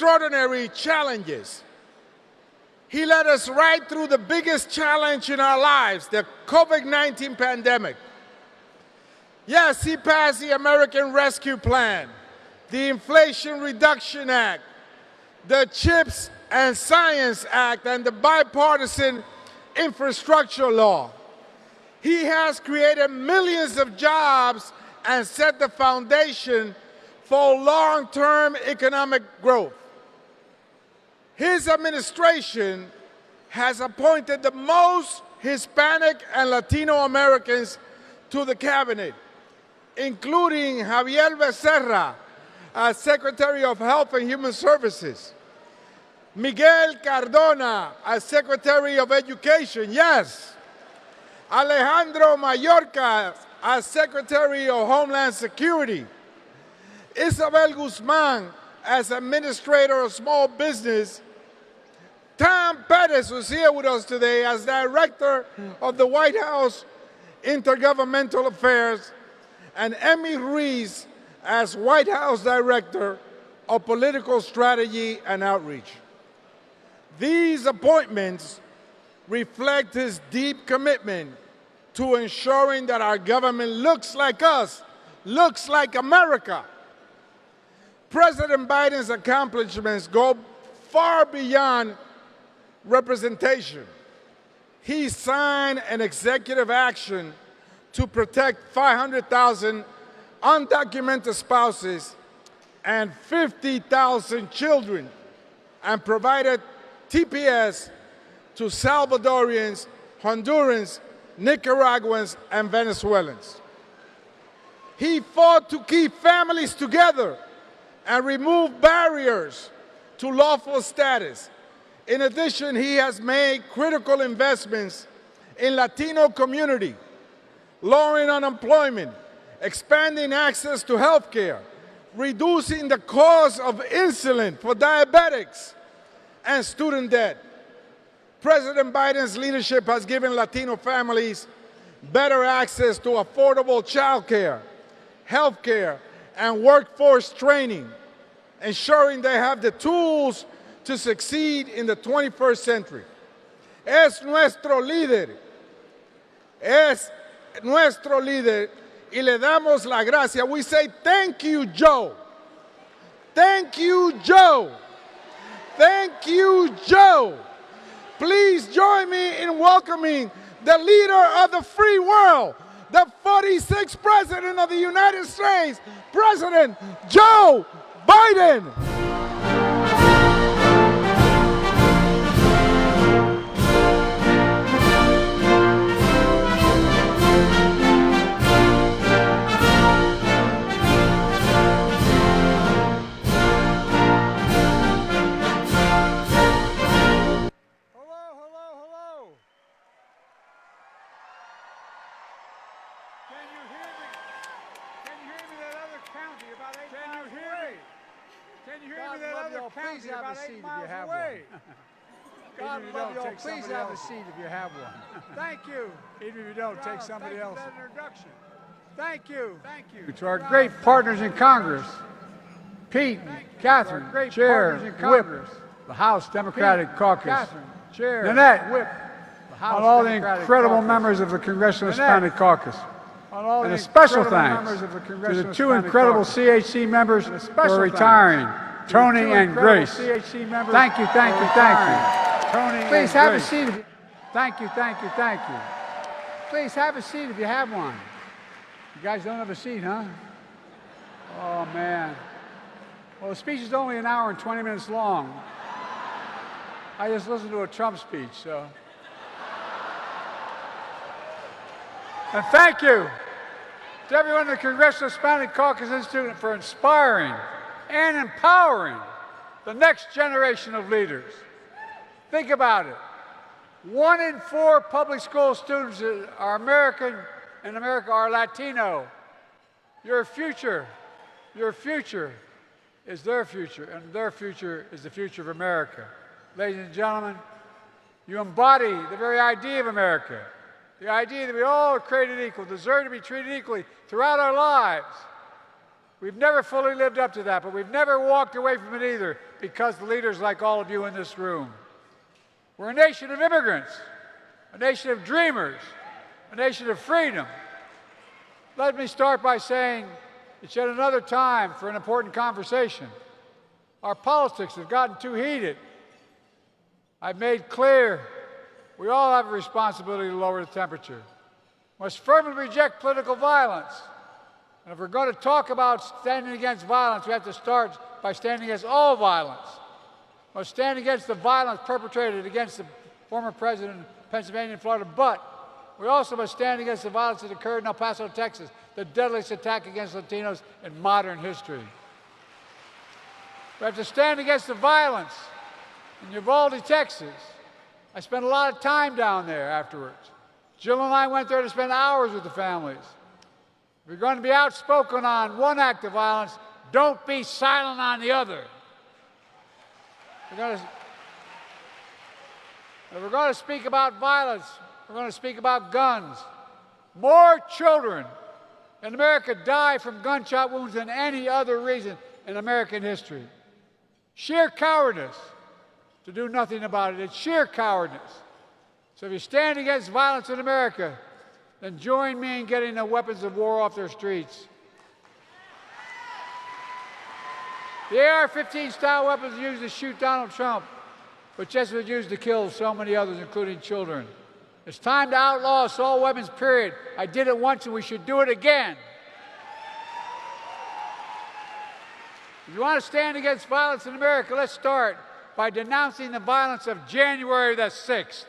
extraordinary challenges. He led us right through the biggest challenge in our lives, the COVID-19 pandemic. Yes, he passed the American Rescue Plan, the Inflation Reduction Act, the CHIPS and Science Act, and the bipartisan infrastructure law. He has created millions of jobs and set the foundation for long-term economic growth. His administration has appointed the most Hispanic and Latino Americans to the cabinet, including Javier Becerra as Secretary of Health and Human Services, Miguel Cardona as Secretary of Education, yes, Alejandro Mayorkas as Secretary of Homeland Security, Isabel Guzman as Administrator of Small Business, Tom Pettis, who's here with us today, as Director of the White House Intergovernmental Affairs, and Emmy Ruiz as White House Director of Political Strategy and Outreach. These appointments reflect his deep commitment to ensuring that our government looks like us, looks like America. President Biden's accomplishments go far beyond representation. He signed an executive action to protect 500,000 undocumented spouses and 50,000 children, and provided TPS to Salvadorians, Hondurans, Nicaraguans, and Venezuelans. He fought to keep families together and remove barriers to lawful status. In addition, he has made critical investments in Latino community, lowering unemployment, expanding access to health care, reducing the cost of insulin for diabetics, and student debt. President Biden's leadership has given Latino families better access to affordable child care, health care, and workforce training, ensuring they have the tools to succeed in the 21st century. Es nuestro líder y le damos la gracia. We say, thank you, Joe. Thank you, Joe. Thank you, Joe. Please join me in welcoming the leader of the free world, the 46th President of the United States, President Joe Biden. Please have a seat if you have one. God love you all. Please have a seat if you have one. Thank you. Even if you don't, take somebody else. Thank you for that introduction. Thank you. Thank you. To our great partners in Congress, Pete, Catherine, Chair, Whip, the House Democratic Caucus, Chair, Nanette, Whip, on all the incredible members of the Congressional Hispanic Caucus. And a special thanks to the two incredible CHC members who are retiring, Tony and Grace. Thank you, thank you, thank you. Tony, please have a seat. Thank you, thank you, thank you. Please have a seat if you have one. You guys don't have a seat, huh? Oh, man. Well, the speech is only an hour and 20 minutes long. I just listened to a Trump speech, so. And thank you to everyone in the Congressional Hispanic Caucus Institute for inspiring and empowering the next generation of leaders. Think about it. 1 in 4 public school students are American in America are Latino. Your future is their future, and their future is the future of America. Ladies and gentlemen, you embody the very idea of America, the idea that we all are created equal, deserve to be treated equally throughout our lives. We've never fully lived up to that, but we've never walked away from it either because of leaders like all of you in this room. We're a nation of immigrants, a nation of dreamers, a nation of freedom. Let me start by saying it's yet another time for an important conversation. Our politics have gotten too heated. I've made clear we all have a responsibility to lower the temperature. We must firmly reject political violence. And if we're going to talk about standing against violence, we have to start by standing against all violence. We must stand against the violence perpetrated against the former president of Pennsylvania and Florida, but we also must stand against the violence that occurred in El Paso, Texas, the deadliest attack against Latinos in modern history. We have to stand against the violence in Uvalde, Texas. I spent a lot of time down there afterwards. Jill and I went there to spend hours with the families. If you're going to be outspoken on one act of violence, don't be silent on the other. If we're going to speak about violence, we're going to speak about guns. More children in America die from gunshot wounds than any other reason in American history. Sheer cowardice to do nothing about it. It's sheer cowardice. So if you stand against violence in America, then join me in getting the weapons of war off their streets. The AR-15 style weapons used to shoot Donald Trump, but just was used to kill so many others, including children. It's time to outlaw assault weapons, period. I did it once and we should do it again. If you want to stand against violence in America, let's start by denouncing the violence of January the 6th.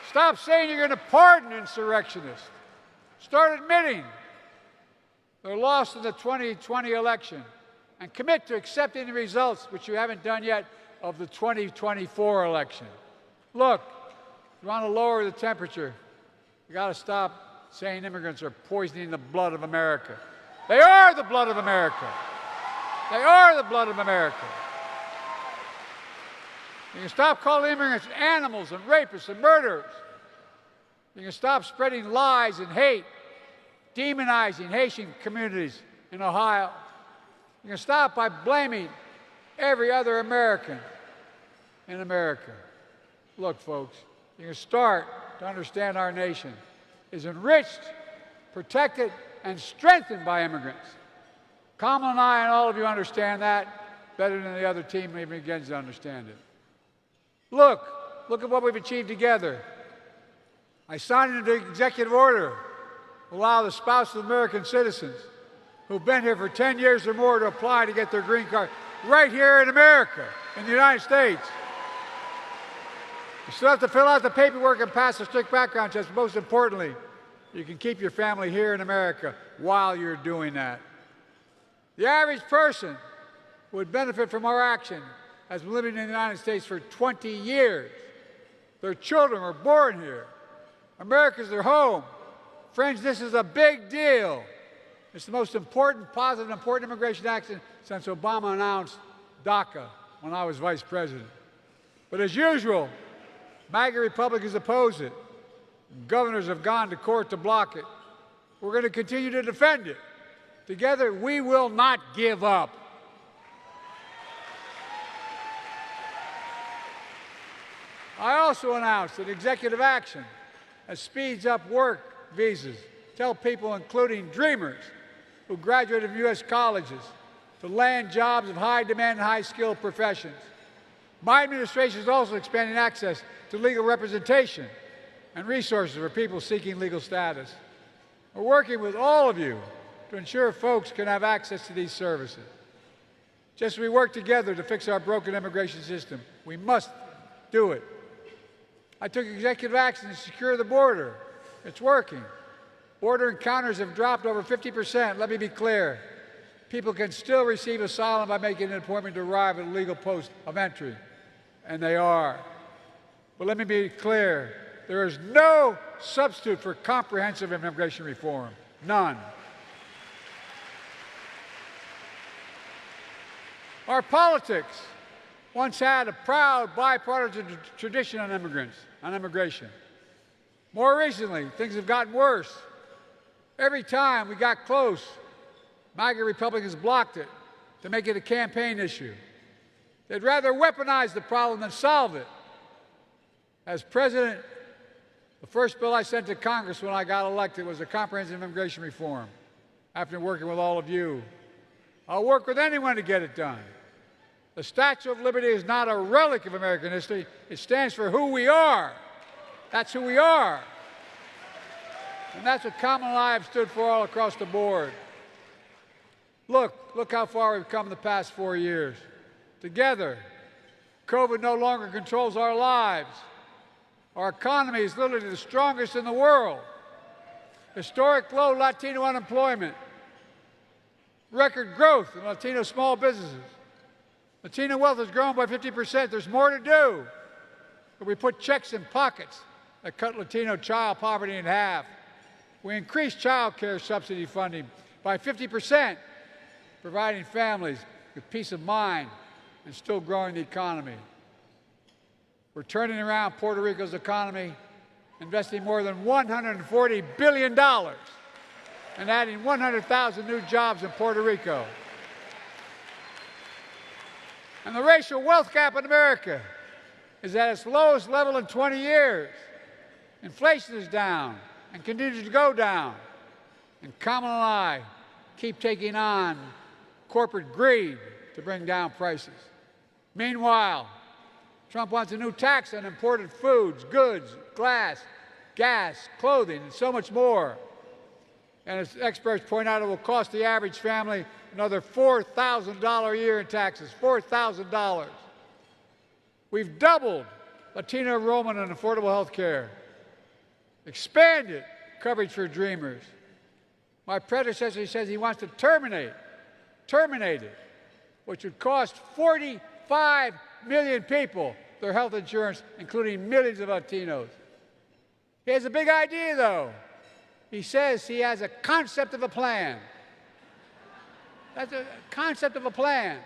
Stop saying you're going to pardon insurrectionists. Start admitting they're lost in the 2020 election and commit to accepting the results, which you haven't done yet, of the 2024 election. Look, if you want to lower the temperature, you got to stop saying immigrants are poisoning the blood of America. They are the blood of America. They are the blood of America. You can stop calling immigrants animals and rapists and murderers. You can stop spreading lies and hate, demonizing Haitian communities in Ohio. You can stop by blaming every other American in America. Look, folks, you can start to understand our nation is enriched, protected, and strengthened by immigrants. Kamala and I and all of you understand that better than the other team even begins to understand it. Look at what we've achieved together. I signed an executive order to allow the spouses of American citizens who've been here for 10 years or more to apply to get their green card right here in America, in the United States. You still have to fill out the paperwork and pass a strict background test. Most importantly, you can keep your family here in America while you're doing that. The average person who would benefit from our action has been living in the United States for 20 years. Their children were born here. America's their home. Friends, this is a big deal. It's the most important, positive, important immigration action since Obama announced DACA when I was vice president. But as usual, MAGA Republicans oppose it. Governors have gone to court to block it. We're going to continue to defend it. Together, we will not give up. I also announced an executive action that speeds up work visas to help people, including dreamers, who graduated from U.S. colleges, to land jobs of high demand and high skilled professions. My administration is also expanding access to legal representation and resources for people seeking legal status. We're working with all of you to ensure folks can have access to these services. Just as we work together to fix our broken immigration system, we must do it. I took executive action to secure the border. It's working. Border encounters have dropped over 50%. Let me be clear. People can still receive asylum by making an appointment to arrive at a legal post of entry, and they are. But let me be clear. There is no substitute for comprehensive immigration reform. None. Our politics once had a proud bipartisan tradition on immigration. More recently, things have gotten worse. Every time we got close, MAGA Republicans blocked it to make it a campaign issue. They'd rather weaponize the problem than solve it. As president, the first bill I sent to Congress when I got elected was a comprehensive immigration reform. After working with all of you, I'll work with anyone to get it done. The Statue of Liberty is not a relic of American history. It stands for who we are. That's who we are. And that's what common life stood for all across the board. Look how far we've come in the past 4 years. Together, COVID no longer controls our lives. Our economy is literally the strongest in the world. Historic low Latino unemployment. Record growth in Latino small businesses. Latino wealth has grown by 50%. There's more to do. But we put checks in pockets that cut Latino child poverty in half. We increased child care subsidy funding by 50%, providing families with peace of mind and still growing the economy. We're turning around Puerto Rico's economy, investing more than $140 billion and adding 100,000 new jobs in Puerto Rico. And the racial wealth gap in America is at its lowest level in 20 years. Inflation is down and continues to go down. And Kamala and I keep taking on corporate greed to bring down prices. Meanwhile, Trump wants a new tax on imported foods, goods, glass, gas, clothing, and so much more. And as experts point out, it will cost the average family another $4,000 a year in taxes, $4,000. We've doubled Latino enrollment in affordable health care, expanded coverage for Dreamers. My predecessor says he wants to terminate it, which would cost 45 million people their health insurance, including millions of Latinos. He has a big idea, though. He says he has a concept of a plan. That's a concept of a plan.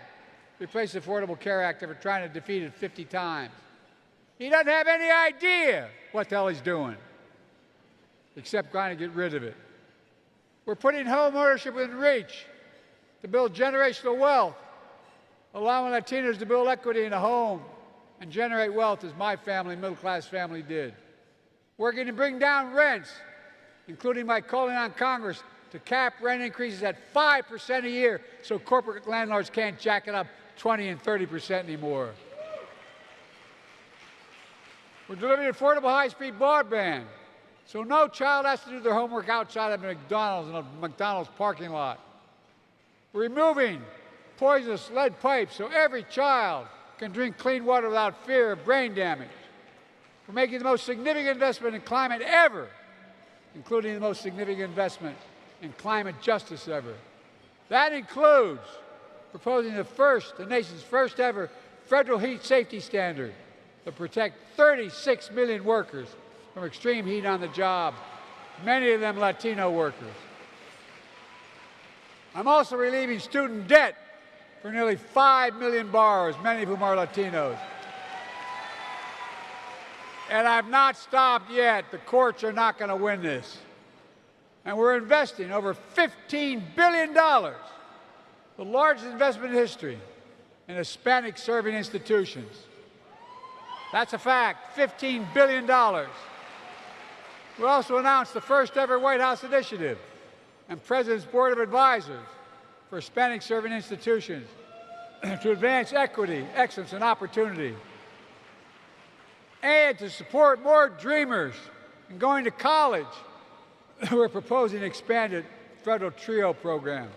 Replace the Affordable Care Act after trying to defeat it 50 times. He doesn't have any idea what the hell he's doing, except trying to get rid of it. We're putting home ownership within reach to build generational wealth, allowing Latinos to build equity in a home and generate wealth as my family, middle-class family, did. We're going to bring down rents, including by calling on Congress to cap rent increases at 5% a year so corporate landlords can't jack it up 20 and 30% anymore. We're delivering affordable high-speed broadband so no child has to do their homework outside of McDonald's in a McDonald's parking lot. We're removing poisonous lead pipes so every child can drink clean water without fear of brain damage. We're making the most significant investment in climate ever, including the most significant investment in climate justice ever. That includes proposing the nation's first ever federal heat safety standard to protect 36 million workers from extreme heat on the job, many of them Latino workers. I'm also relieving student debt for nearly 5 million borrowers, many of whom are Latinos. And I've not stopped yet. The courts are not going to win this. And we're investing over $15 billion, the largest investment in history, in Hispanic-serving institutions. That's a fact, $15 billion. We also announced the first ever White House initiative and President's Board of Advisors for Hispanic-serving institutions to advance equity, excellence, and opportunity, and to support more dreamers in going to college. We're proposing an expanded federal TRIO program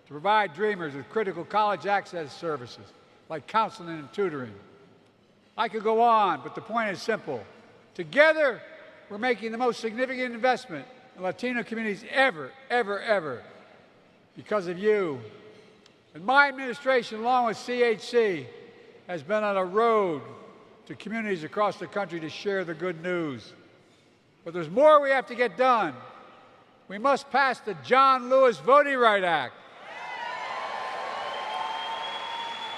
to provide dreamers with critical college access services like counseling and tutoring. I could go on, but the point is simple. Together, we're making the most significant investment in Latino communities ever, ever, ever, because of you. And my administration, along with CHC, has been on a road to communities across the country to share the good news. But there's more we have to get done. We must pass the John Lewis Voting Rights Act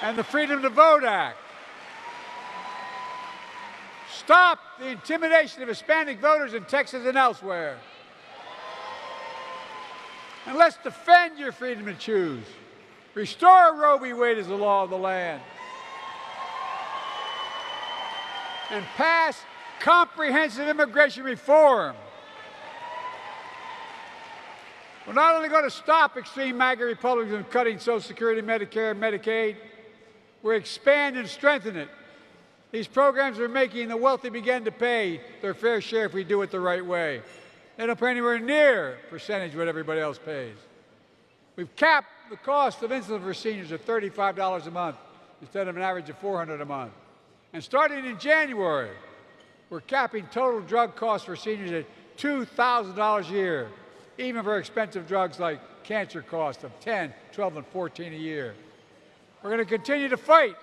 and the Freedom to Vote Act. Stop the intimidation of Hispanic voters in Texas and elsewhere. And let's defend your freedom to choose. Restore Roe v. Wade as the law of the land. And pass comprehensive immigration reform. We're not only going to stop extreme MAGA Republicans from cutting Social Security, Medicare, and Medicaid, we're expanding and strengthening it. These programs are making the wealthy begin to pay their fair share if we do it the right way. They don't pay anywhere near percentage what everybody else pays. We've capped the cost of insulin for seniors at $35 a month instead of an average of $400 a month. And starting in January, we're capping total drug costs for seniors at $2,000 a year, even for expensive drugs like cancer costs of $10, $12, and $14 a year. We're going to continue to fight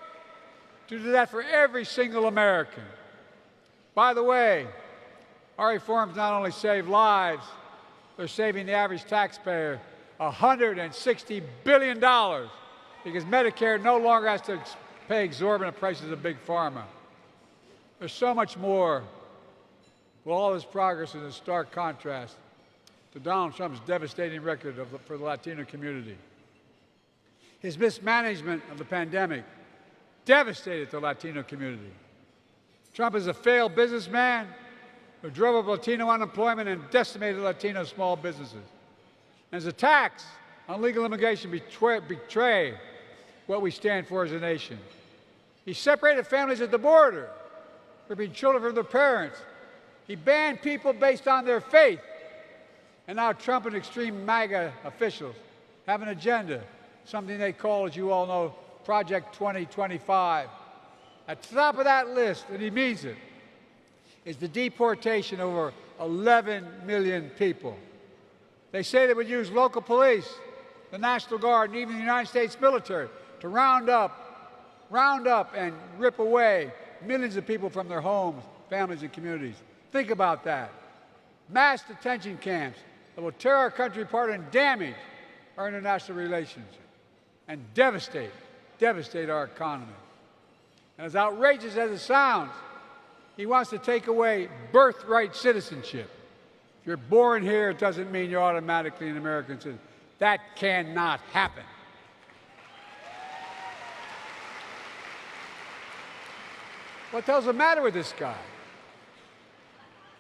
to do that for every single American. By the way, our reforms not only save lives, they're saving the average taxpayer $160 billion because Medicare no longer has to pay exorbitant prices of Big Pharma. There's so much more. Well, all this progress is in stark contrast to Donald Trump's devastating record for the Latino community. His mismanagement of the pandemic devastated the Latino community. Trump is a failed businessman who drove up Latino unemployment and decimated Latino small businesses. And his attacks on legal immigration betray what we stand for as a nation. He separated families at the border, ripping children from their parents. He banned people based on their faith. And now Trump and extreme MAGA officials have an agenda, something they call, as you all know, Project 2025. At the top of that list, and he means it, is the deportation of over 11 million people. They say they would use local police, the National Guard, and even the United States military to round up and rip away millions of people from their homes, families, and communities. Think about that. Mass detention camps that will tear our country apart and damage our international relations and devastate our economy. And as outrageous as it sounds, he wants to take away birthright citizenship. If you're born here, it doesn't mean you're automatically an American citizen. That cannot happen. What the hell's the matter with this guy?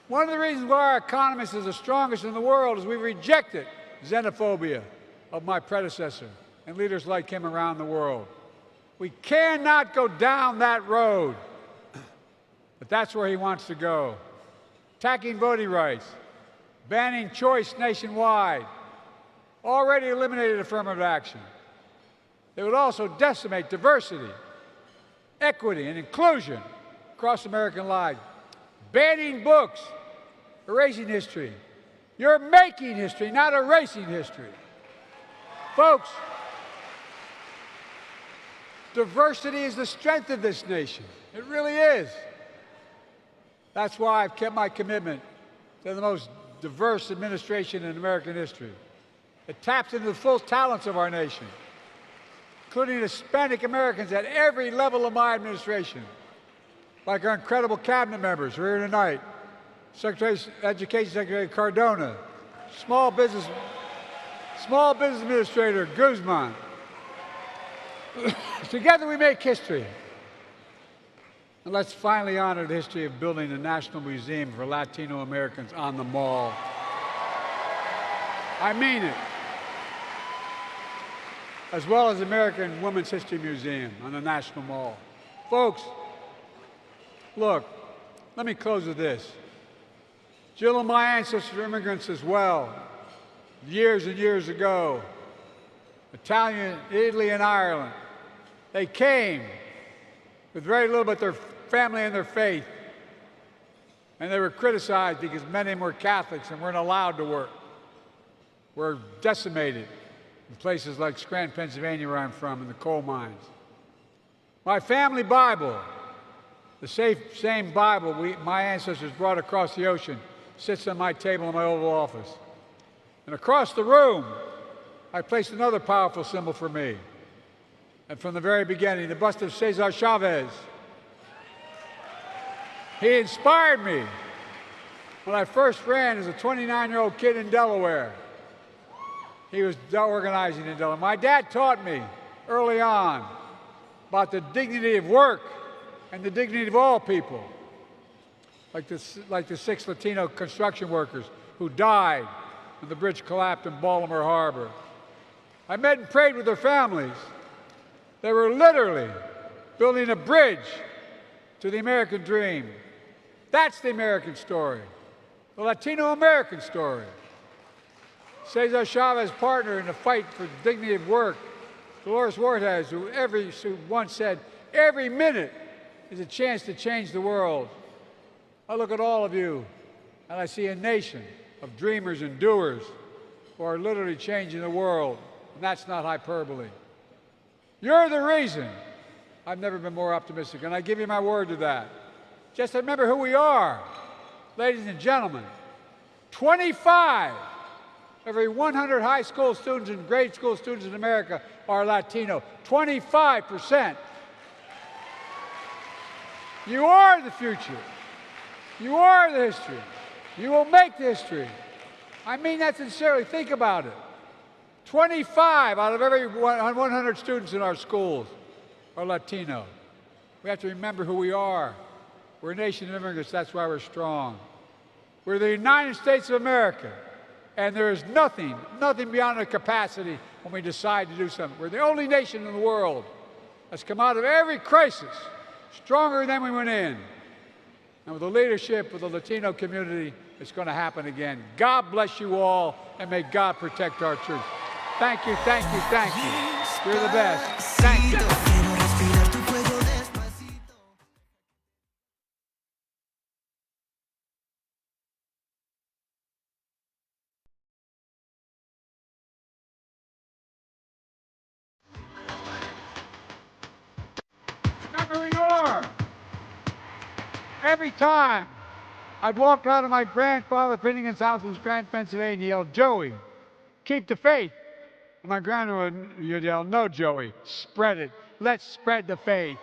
One of the reasons why our economy is the strongest in the world is we've rejected xenophobia of my predecessor and leaders like him around the world. We cannot go down that road, but that's where he wants to go. Attacking voting rights, banning choice nationwide, already eliminated affirmative action. They would also decimate diversity, equity, and inclusion across American lives. Banning books, erasing history. You're making history, not erasing history. Folks, diversity is the strength of this nation. It really is. That's why I've kept my commitment to the most diverse administration in American history. It taps into the full talents of our nation, including Hispanic Americans at every level of my administration, like our incredible cabinet members who are here tonight, Education Secretary Cardona, Small Business Administrator Guzman. Together we make history. And let's finally honor the history of building a national museum for Latino Americans on the Mall. I mean it. As well as American Women's History Museum on the National Mall. Folks, look, let me close with this. Jill and my ancestors were immigrants as well, years and years ago. Italian, Italy, and Ireland. They came with very little but their family and their faith. And they were criticized because many of them were Catholics and weren't allowed to work. Were decimated in places like Scranton, Pennsylvania, where I'm from, in the coal mines. My family Bible, the same Bible my ancestors brought across the ocean, sits on my table in my Oval Office. And across the room, I placed another powerful symbol for me. And from the very beginning, the bust of Cesar Chavez. He inspired me when I first ran as a 29-year-old kid in Delaware. he was organizing in Delaware. My dad taught me early on about the dignity of work and the dignity of all people, like the 6 Latino construction workers who died when the bridge collapsed in Baltimore Harbor. I met and prayed with their families. They were literally building a bridge to the American dream. That's the American story, the Latino American story. Cesar Chavez's partner in the fight for dignity of work, Dolores Huertas, who once said, every minute is a chance to change the world. I look at all of you, and I see a nation of dreamers and doers who are literally changing the world, and that's not hyperbole. You're the reason I've never been more optimistic, and I give you my word to that. Just remember who we are, ladies and gentlemen. 25 every 100 high school students and grade school students in America are Latino. 25%. You are the future. You are the history. You will make the history. I mean that sincerely. Think about it. 25 out of every 100 students in our schools are Latino. We have to remember who we are. We're a nation of immigrants. That's why we're strong. We're the United States of America. And there is nothing beyond our capacity when we decide to do something. We're the only nation in the world that's come out of every crisis stronger than we went in. And with the leadership of the Latino community, it's going to happen again. God bless you all, and may God protect our church. Thank you, thank you, thank you. You're the best. Thank you. Remember who you are. Every time I'd walk out of my grandfather Finnegan's house in Scranton, Pennsylvania, he yelled, Joey, keep the faith. And my grandmother would yell, no, Joey, spread it. Let's spread the faith.